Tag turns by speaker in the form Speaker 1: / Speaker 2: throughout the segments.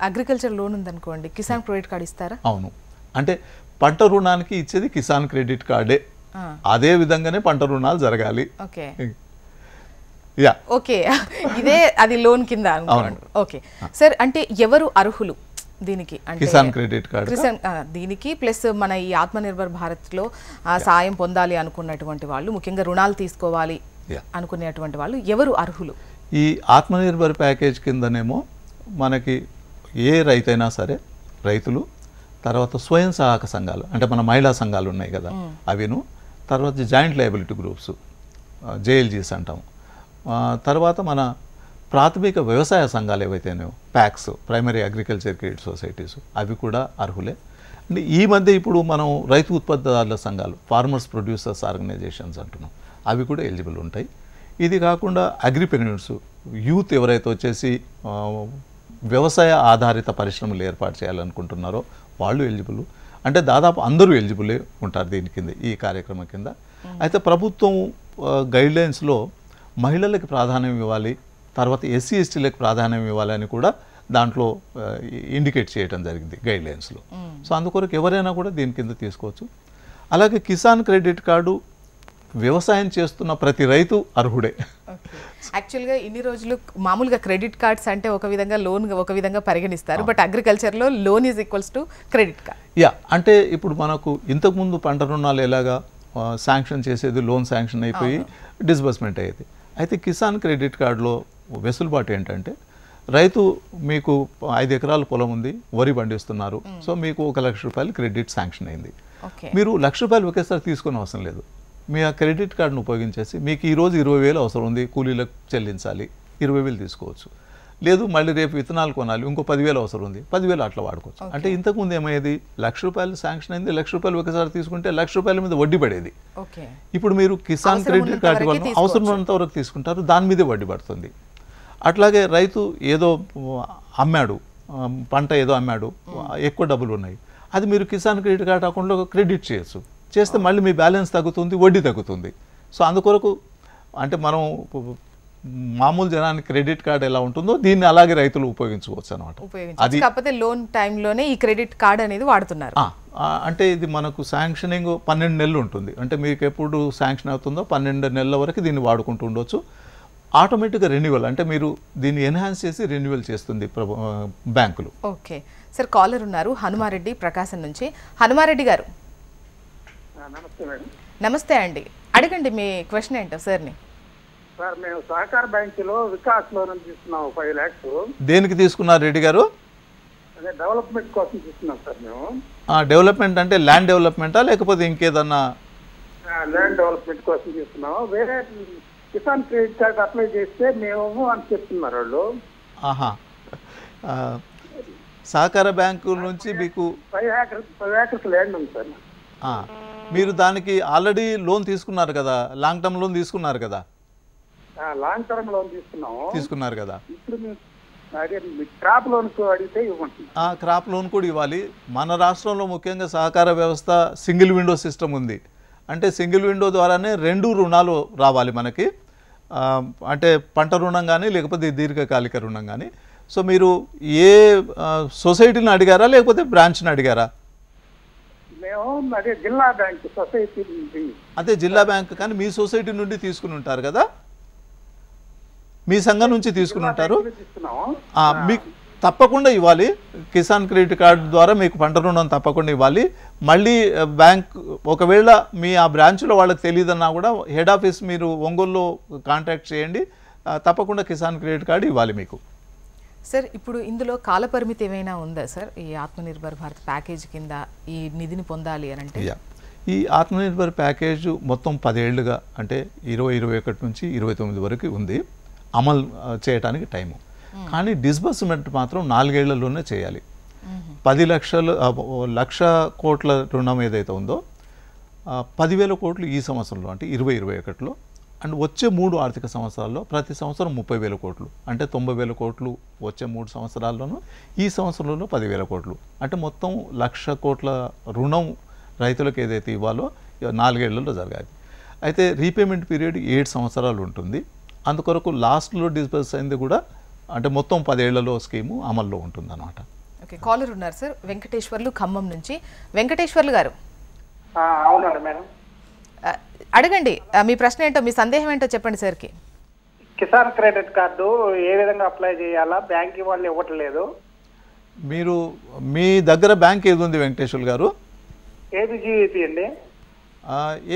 Speaker 1: Agriculture loan ఉందనుకోండి, Kisan credit card ఇస్తారా?
Speaker 2: అవును, అంటే పంట రుణానికి ఇచ్చేది కిసాన్ క్రెడిట్ కార్డే, అదే విధంగానే పంట రుణాలు జరగాలి.
Speaker 1: ఓకే
Speaker 2: యా
Speaker 1: ఓకే, ఇదే అది లోన్ కింద అనుకోండి. ఓకే సార్, అంటే ఎవరు అర్హులు దీనికి? అంటే
Speaker 2: కిసాన్ క్రెడిట్ కార్డ్
Speaker 1: దీనికి ప్లస్ మన ఈ ఆత్మనిర్భర్ భారత్లో సాయం పొందాలి అనుకున్నటువంటి వాళ్ళు, ముఖ్యంగా రుణాలు తీసుకోవాలి అనుకునేటువంటి వాళ్ళు ఎవరు అర్హులు?
Speaker 2: ఈ ఆత్మనిర్భర్ ప్యాకేజ్ కిందనేమో మనకి ఏ రైతైనా సరే, రైతులు, తర్వాత స్వయం సహాయక సంఘాలు అంటే మన మహిళా సంఘాలు ఉన్నాయి కదా అవిను, తర్వాత జాయింట్ లయబిలిటీ గ్రూప్స్ జేఎల్జీస్ అంటాము, తర్వాత మన ప్రాథమిక వ్యవసాయ సంఘాలు ఏవైతేనో PACS primary agriculture credit societies అవి కూడా అర్హులే. ఈ మధ్య ఇప్పుడు మనం రైతు ఉత్పత్తిదారుల సంఘాలు ఫార్మర్స్ ప్రొడ్యూసర్స్ ఆర్గనైజేషన్స్ అంటున్నాం, అవి కూడా ఎలిజిబుల్ ఉంటాయి. ఇది కాకుండా అగ్రిప్రెన్యూర్స్ యూత్ ఎవరైతే వచ్చేసి వ్యవసాయ ఆధారిత పరిశ్రమలు ఏర్పాటు చేయాలనుకుంటున్నారో వాళ్ళు ఎలిజిబుల్. అంటే దాదాపు అందరూ ఎలిజిబులే ఉంటారు దీని కింద, ఈ కార్యక్రమం కింద. అయితే ప్రభుత్వం గైడ్లైన్స్లో మహిళలకు ప్రాధాన్యం ఇవ్వాలి, తర్వాత ఎస్సీ ఎస్టీలకు ప్రాధాన్యం ఇవ్వాలని కూడా దాంట్లో ఇండికేట్ చేయడం జరిగింది గైడ్లైన్స్లో. సో అందుకొరకు ఎవరైనా కూడా దీని కింద తీసుకోవచ్చు. అలాగే కిసాన్ క్రెడిట్ కార్డు వ్యవసాయం చేస్తున్న ప్రతి రైతు అర్హుడే.
Speaker 1: యాక్చువల్గా ఇన్ని రోజులు మామూలుగా క్రెడిట్ కార్డ్స్ అంటే ఒక విధంగా లోన్ ఒక విధంగా పరిగణిస్తారు, బట్ అగ్రికల్చర్లో loan is equals to credit card.
Speaker 2: Yeah, అంటే ఇప్పుడు మనకు ఇంతకుముందు పంట రుణాలు ఎలాగా శాంక్షన్ చేసేది, లోన్ శాంక్షన్ అయిపోయి డిస్బర్స్మెంట్ అయ్యేది. అయితే కిసాన్ క్రెడిట్ కార్డులో వెసులుబాటు ఏంటంటే, రైతు మీకు 5 ఎకరాల పొలం ఉంది, వరి పండిస్తున్నారు, సో మీకు 1 లక్ష రూపాయలు క్రెడిట్ శాంక్షన్ అయింది. మీరు 1 లక్ష రూపాయలు ఒకేసారి తీసుకునే అవసరం లేదు. మీ ఆ క్రెడిట్ కార్డును ఉపయోగించేసి మీకు ఈరోజు 20,000 అవసరం ఉంది, కూలీలకు చెల్లించాలి, 20,000 తీసుకోవచ్చు. లేదు మళ్ళీ రేపు విత్తనాలు కొనాలి, ఇంకో 10,000 అవసరం ఉంది, 10,000 అట్లా వాడుకోవచ్చు. అంటే ఇంతకుముందు ఏమయ్యేది, 1 లక్ష రూపాయలు శాంక్షన్ అయింది, 1 లక్ష రూపాయలు ఒకసారి తీసుకుంటే 1 లక్ష రూపాయల మీద వడ్డీ పడేది. ఇప్పుడు మీరు కిసాన్ క్రెడిట్ కార్డు వల్ల అవసరం ఉన్నంత వరకు తీసుకుంటారు, దాని మీదే వడ్డీ పడుతుంది. అట్లాగే రైతు ఏదో అమ్మాడు, పంట ఏదో అమ్మాడు, ఎక్కువ డబ్బులు ఉన్నాయి, అది మీరు కిసాన్ క్రెడిట్ కార్డు అకౌంట్లో క్రెడిట్ చేయొచ్చు. చేస్తే మళ్ళీ మీ బ్యాలెన్స్ తగ్గుతుంది, వడ్డీ తగ్గుతుంది. సో అందుకొరకు అంటే మనం మామూలు జనానికి క్రెడిట్ కార్డు ఎలా ఉంటుందో దీన్ని అలాగే రైతులు ఉపయోగించుకోవచ్చు అనమాట.
Speaker 1: అది కాకపోతే లోన్ టైంలోనే ఈ క్రెడిట్ కార్డు అనేది వాడుతున్నారు.
Speaker 2: అంటే ఇది మనకు శాంక్షనింగ్ 12 నెలలు ఉంటుంది. అంటే మీకు ఎప్పుడు శాంక్షన్ అవుతుందో 12 నెలల వరకు దీన్ని వాడుకుంటూ ఉండొచ్చు. ఆటోమేటిక్గా రెన్యువల్, అంటే మీరు దీన్ని ఎన్హాన్స్ చేసి రెన్యువల్ చేస్తుంది బ్యాంకులు.
Speaker 1: ఓకే సార్, కాలర్ ఉన్నారు హనుమారెడ్డి ప్రకాశం నుంచి. హనుమారెడ్డి గారు నమస్తే అండి, అడగండి మీ క్వశ్చన్ ఏంటో సార్ని.
Speaker 3: సార్ మేము సహకార బ్యాంకులో వికాస్ లోన్ తీసుకున్నాం 5 lakhs.
Speaker 2: దేనికి తీసుకున్నారు రెడ్డి గారు?
Speaker 3: అదే డెవలప్మెంట్ కోసం తీసుకున్నాం సార్ మేము.
Speaker 2: డెవలప్మెంట్ అంటే ల్యాండ్ డెవలప్మెంటా లేకపోతే ఇంకేదన్నా?
Speaker 3: ల్యాండ్ డెవలప్మెంట్ కోసం తీసుకున్నాం. వేరే కిసాన్ క్రెడిట్ కార్డ్ అప్లై చేస్తే మేము అని చెప్తున్నారు వాళ్ళు.
Speaker 2: సహకార బ్యాంకు నుంచి మీకు
Speaker 3: 5 acres ల్యాండ్ ఉంది సార్.
Speaker 2: మీరు దానికి ఆల్రెడీ లోన్ తీసుకున్నారు కదా, లాంగ్ టర్మ్ లోన్ తీసుకున్నారు కదా?
Speaker 3: లాంగ్ టర్మ్ లోన్ తీసుకున్నారు
Speaker 2: కదా.
Speaker 3: ఇప్పుడు క్రాప్ లోన్ అడిగితే ఇవ్వండి.
Speaker 2: క్రాప్ లోన్ కూడా ఇవ్వాలి. మన రాష్ట్రంలో ముఖ్యంగా సహకార వ్యవస్థ సింగిల్ విండో సిస్టమ్ ఉంది. అంటే సింగిల్ విండో ద్వారానే 2 రుణాలు రావాలి మనకి. అంటే పంట రుణం కానీ లేకపోతే దీర్ఘకాలిక రుణం కానీ. సో మీరు ఏ సొసైటీని అడిగారా లేకపోతే బ్రాంచ్ని అడిగారా?
Speaker 3: అదే జిల్లా బ్యాంక్ సొసైటీ.
Speaker 2: అదే జిల్లా బ్యాంక్, కానీ మీ సొసైటీ నుండి తీసుకుని ఉంటారు కదా, మీ సంఘం నుంచి తీసుకుని ఉంటారు. మీకు తప్పకుండా ఇవ్వాలి. కిసాన్ క్రెడిట్ కార్డు ద్వారా మీకు పంట రుణం తప్పకుండా ఇవ్వాలి. మళ్ళీ బ్యాంక్ ఒకవేళ మీ ఆ బ్రాంచ్లో వాళ్ళకి తెలియదన్నా కూడా హెడ్ ఆఫీస్ మీరు ఒంగోలులో కాంటాక్ట్ చేయండి, తప్పకుండా కిసాన్ క్రెడిట్ కార్డు ఇవ్వాలి మీకు.
Speaker 1: సార్ ఇప్పుడు ఇందులో కాలపరిమితి ఏమైనా ఉందా సార్ ఈ ఆత్మనిర్భర్ భారత్ ప్యాకేజ్ కింద ఈ నిధిని పొందాలి అని అంటే?
Speaker 2: ఈ ఆత్మనిర్భర్ ప్యాకేజ్ మొత్తం 10 ఏళ్లుగా అంటే 2021 నుంచి 29 వరకు ఉంది అమలు చేయడానికి టైము. కానీ డిస్బర్స్మెంట్ మాత్రం 4 ఏళ్లలోనే చేయాలి. 10 లక్షలు 1 లక్ష కోట్ల రుణం ఏదైతే ఉందో 10,000 కోట్లు ఈ సంవత్సరంలో అంటే 2021లో, అండ్ వచ్చే 3 ఆర్థిక సంవత్సరాల్లో ప్రతి సంవత్సరం 30,000 కోట్లు, అంటే 90,000 కోట్లు వచ్చే 3 సంవత్సరాల్లోనూ, ఈ సంవత్సరంలో 10,000 కోట్లు, అంటే మొత్తం 1 లక్ష కోట్ల రుణం రైతులకు ఏదైతే ఇవ్వాలో 4 ఏళ్లలో జరగాలి. అయితే రీపేమెంట్ పీరియడ్ 7 సంవత్సరాలు ఉంటుంది. అందుకొరకు లాస్ట్లో డిస్బర్స్ అయింది కూడా అంటే మొత్తం 10 ఏళ్లలో స్కీము అమల్లో ఉంటుందన్నమాట.
Speaker 1: ఓకే, కాలర్ ఉన్నారు సార్, వెంకటేశ్వర్లు ఖమ్మం నుంచి. వెంకటేశ్వర్లు గారు
Speaker 3: అవునండి మేడం.
Speaker 1: అడగండి, మీ ప్రశ్న ఏంటో, మీ సందేహం ఏంటో చెప్పండి సార్కి.
Speaker 3: కిసాన్ క్రెడిట్ కార్డు ఏ విధంగా అప్లై చేయాలా? బ్యాంక్ వాళ్ళు ఇవ్వట్లేదు.
Speaker 2: మీరు మీ దగ్గర బ్యాంక్ ఏది ఉంది వెంకటేశ్వర్ గారు?
Speaker 3: ఏపీజీవీపీ అండి.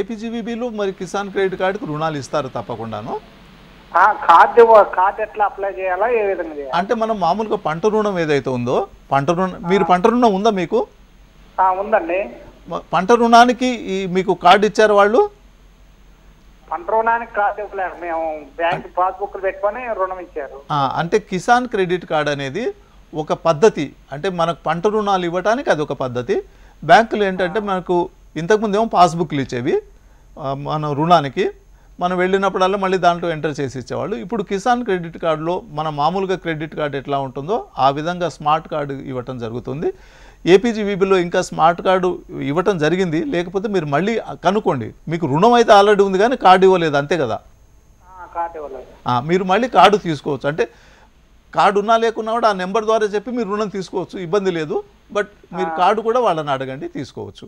Speaker 2: ఏపీజీవీబీలో మరి కిసాన్ క్రెడిట్ కార్డుకు రుణాలు ఇస్తారు తప్పకుండాను.
Speaker 3: కార్డు ఎట్లా అప్లై చేయాలా, ఏ విధంగా చేయాలి?
Speaker 2: అంటే మనం మామూలుగా పంట రుణం ఏదైతే ఉందో, మీరు పంట రుణం ఉందా మీకు?
Speaker 3: ఉందండి.
Speaker 2: పంట రుణానికి మీకు కార్డు ఇచ్చారు వాళ్ళు?
Speaker 3: పంట రుణానికి కార్డు ఇవ్వలేదు, మేము బ్యాంక్ పాస్బుక్ పెట్టుకొని రుణం ఇచ్చారు.
Speaker 2: అంటే కిసాన్ క్రెడిట్ కార్డ్ అనేది ఒక పద్ధతి. అంటే మనకు పంట రుణాలు ఇవ్వడానికి అది ఒక పద్ధతి. బ్యాంకులు ఏంటంటే మనకు ఇంతకుముందు ఏమో పాస్బుక్లు ఇచ్చేవి మన రుణానికి, మనం వెళ్ళినప్పుడల్లా మళ్ళీ దాంట్లో ఎంటర్ చేసి ఇచ్చేవాళ్ళు. ఇప్పుడు కిసాన్ క్రెడిట్ కార్డులో మన మామూలుగా క్రెడిట్ కార్డు ఎట్లా ఉంటుందో ఆ విధంగా స్మార్ట్ కార్డు ఇవ్వటం జరుగుతుంది. ఏపీజీవీబీలో ఇంకా స్మార్ట్ కార్డు ఇవ్వటం జరిగింది, లేకపోతే మీరు మళ్ళీ కనుక్కోండి. మీకు రుణం అయితే ఆల్రెడీ ఉంది కానీ కార్డు ఇవ్వలేదు, అంతే కదా?
Speaker 3: కార్డు ఇవ్వలేదు.
Speaker 2: మీరు మళ్ళీ కార్డు తీసుకోవచ్చు. అంటే కార్డు ఉన్నా లేకున్నా కూడా ఆ నెంబర్ ద్వారా చెప్పి మీరు రుణం తీసుకోవచ్చు, ఇబ్బంది లేదు. బట్ మీరు కార్డు కూడా వాళ్ళని అడగండి, తీసుకోవచ్చు.